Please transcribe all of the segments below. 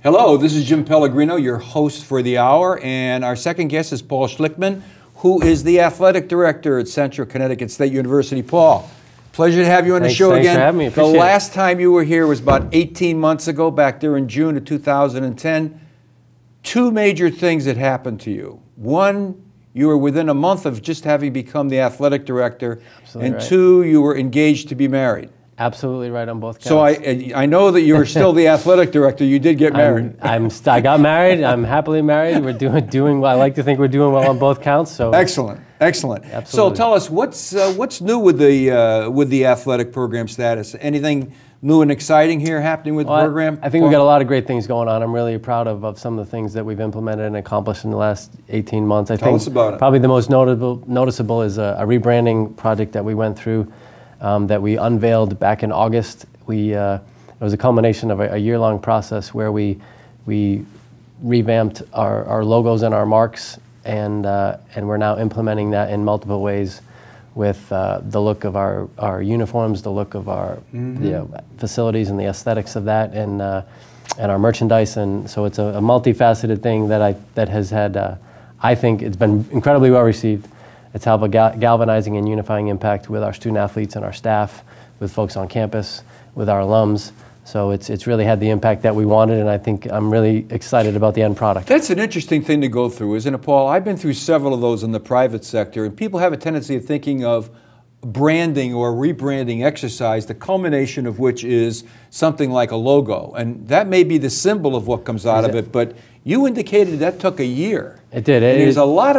Hello, this is Jim Pellegrino, your host for the hour, and our second guest is Paul Schlickman, who is the athletic director at Central Connecticut State University. Paul, pleasure to have you on the show again. Thanks for having me. Appreciate the last time you were here was about 18 months ago, back there in June of 2010. Two major things that happened to you. One, you were within a month of just having become the athletic director, Absolutely and right. two, you were engaged to be married. Absolutely right on both counts. So I know that you're still the athletic director. You did get married. I got married. I'm happily married. We're doing well. I like to think we're doing well on both counts. So excellent. Absolutely. So tell us what's new with the athletic program status. Anything new and exciting here happening with the program? I think we've got a lot of great things going on. I'm really proud of some of the things that we've implemented and accomplished in the last 18 months. Tell us about it. Probably the most noticeable is a rebranding project that we went through. That we unveiled back in August. It was a culmination of a year-long process where we revamped our logos and our marks, and we're now implementing that in multiple ways with the look of our uniforms, the look of our facilities and the aesthetics of that, and our merchandise. And so it's a multifaceted thing that has had, I think it's been incredibly well received. It's have a galvanizing and unifying impact with our student athletes and our staff, with folks on campus, with our alums. So it's really had the impact that we wanted, and I think I'm really excited about the end product. That's an interesting thing to go through, isn't it, Paul? I've been through several of those in the private sector, and people have a tendency of thinking of branding or rebranding exercise, the culmination of which is something like a logo. And that may be the symbol of what comes out of it, but you indicated that took a year. It did. And there's a lot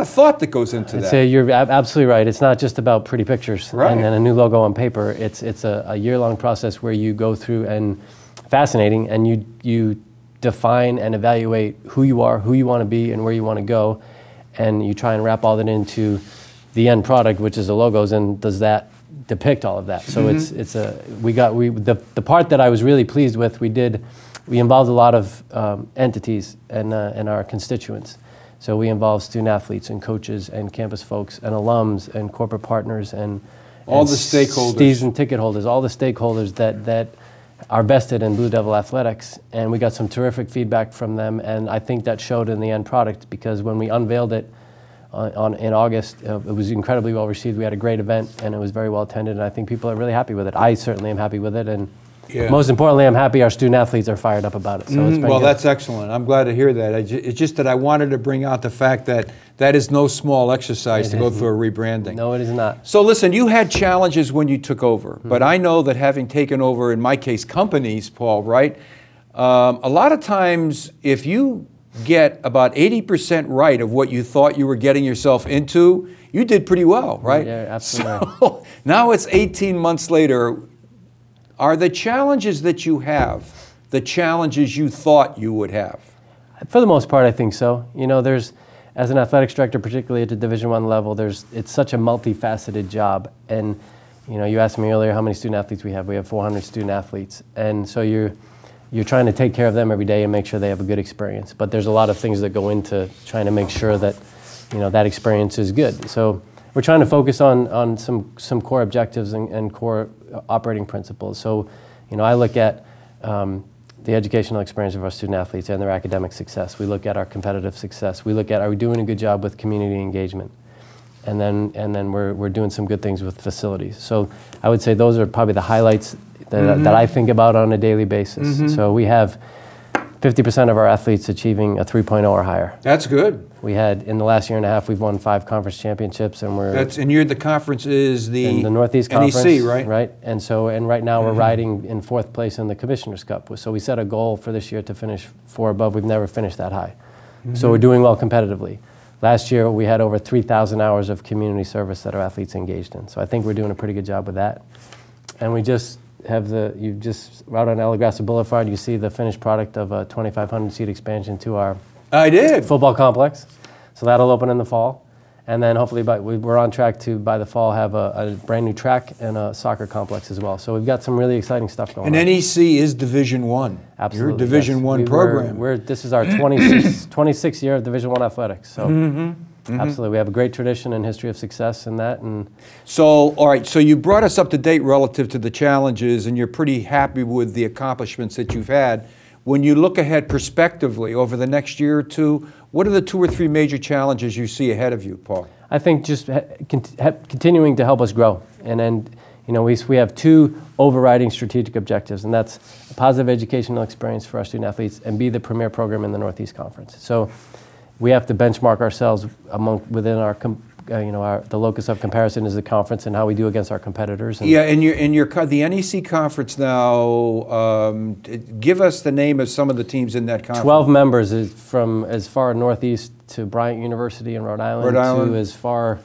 of thought that goes into that. So you're absolutely right. It's not just about pretty pictures and then a new logo on paper. It's a year-long process where you go through and fascinating, and you define and evaluate who you are, who you want to be, and where you want to go, and you try and wrap all that into the end product, which is the logos, and does that depict all of that? So the part that I was really pleased with, we involved a lot of entities and our constituents. So we involve student athletes and coaches and campus folks and alums and corporate partners and all the stakeholders, season ticket holders, all the stakeholders that are vested in Blue Devil Athletics. And we got some terrific feedback from them, and I think that showed in the end product, because when we unveiled it in August, it was incredibly well received. We had a great event, and it was very well attended, and I think people are really happy with it. I certainly am happy with it, and most importantly, I'm happy our student athletes are fired up about it. So it's been well, good. That's excellent. I'm glad to hear that. It's just that I wanted to bring out the fact that that is no small exercise to go through a rebranding. No, it is not. So listen, you had challenges when you took over, but I know that having taken over, in my case, companies, Paul, right? A lot of times, if you get about 80% right of what you thought you were getting yourself into, you did pretty well, right? Yeah, absolutely. So now it's 18 months later. Are the challenges that you have the challenges you thought you would have? For the most part, I think so. You know, as an athletics director, particularly at the Division I level, it's such a multifaceted job. And, you know, you asked me earlier how many student athletes we have. We have 400 student athletes. And so you're trying to take care of them every day and make sure they have a good experience. But there's a lot of things that go into trying to make sure that, you know, that experience is good. So we're trying to focus on some core objectives and core operating principles. So, you know, I look at the educational experience of our student athletes and their academic success. We look at our competitive success. We look at, are we doing a good job with community engagement? And then we're doing some good things with facilities. So I would say those are probably the highlights that I think about on a daily basis. So we have 50% of our athletes achieving a 3.0 or higher. That's good. We had, in the last year and a half, we've won 5 conference championships, and the conference is the Northeast NEC, Conference, right? Right. And right now we're riding in 4th place in the Commissioner's Cup. So we set a goal for this year to finish 4 above. We've never finished that high. So we're doing well competitively. Last year we had over 3,000 hours of community service that our athletes engaged in. So I think we're doing a pretty good job with that. And we just have out on El Grasso Boulevard, you see the finished product of a 2,500 seat expansion to our football complex. So that'll open in the fall. And then hopefully we're on track to, by the fall, have a brand new track and a soccer complex as well. So we've got some really exciting stuff going on. And NEC is Division I. Absolutely. You're a Division I program. This is our 26th year of Division I athletics. So absolutely, we have a great tradition and history of success in that. And so, all right, so you brought us up to date relative to the challenges, and you're pretty happy with the accomplishments that you've had. when you look ahead prospectively over the next year or two, what are the 2 or 3 major challenges you see ahead of you, Paul? I think just continuing to help us grow. And then, you know, we have 2 overriding strategic objectives, and that's a positive educational experience for our student athletes and be the premier program in the Northeast Conference. So we have to benchmark ourselves within our the locus of comparison is the conference and how we do against our competitors. And yeah, and the NEC conference now, give us the name of some of the teams in that conference. 12 members is from as far northeast to Bryant University in Rhode Island, to as far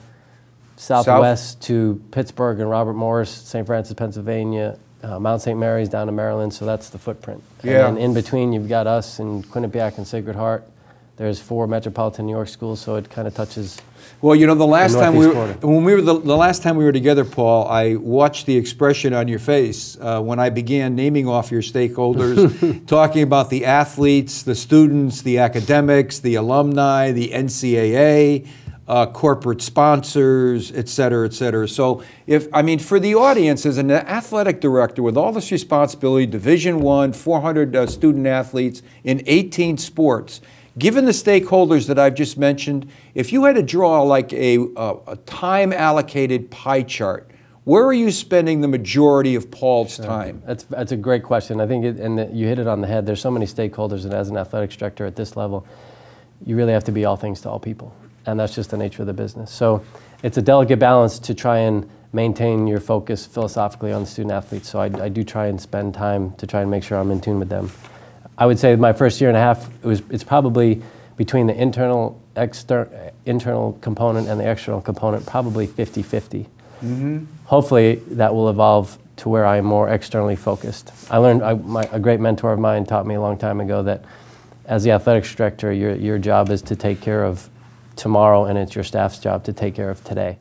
southwest to Pittsburgh and Robert Morris, St. Francis, Pennsylvania, Mount St. Mary's down to Maryland, so that's the footprint. Yeah. And then in between you've got us and Quinnipiac and Sacred Heart. There's 4 metropolitan New York schools, so it kind of touches. Well, you know, the last time the last time we were together, Paul, I watched the expression on your face when I began naming off your stakeholders, talking about the athletes, the students, the academics, the alumni, the NCAA, corporate sponsors, et cetera, et cetera. So, for the audience, as an athletic director with all this responsibility, Division I, 400 student athletes in 18 sports. Given the stakeholders that I've just mentioned, if you had to draw like a time-allocated pie chart, where are you spending the majority of Paul's time? That's a great question. I think, you hit it on the head. There's so many stakeholders, and as an athletics director at this level, you really have to be all things to all people, and that's just the nature of the business. So it's a delicate balance to try and maintain your focus philosophically on the student athletes. So I do try and spend time to try and make sure I'm in tune with them. I would say my first year and a half, it's probably between the internal component and the external component, probably 50-50. Mm-hmm. Hopefully that will evolve to where I am more externally focused. I learned, a great mentor of mine taught me a long time ago that as the athletics director, your job is to take care of tomorrow, and it's your staff's job to take care of today.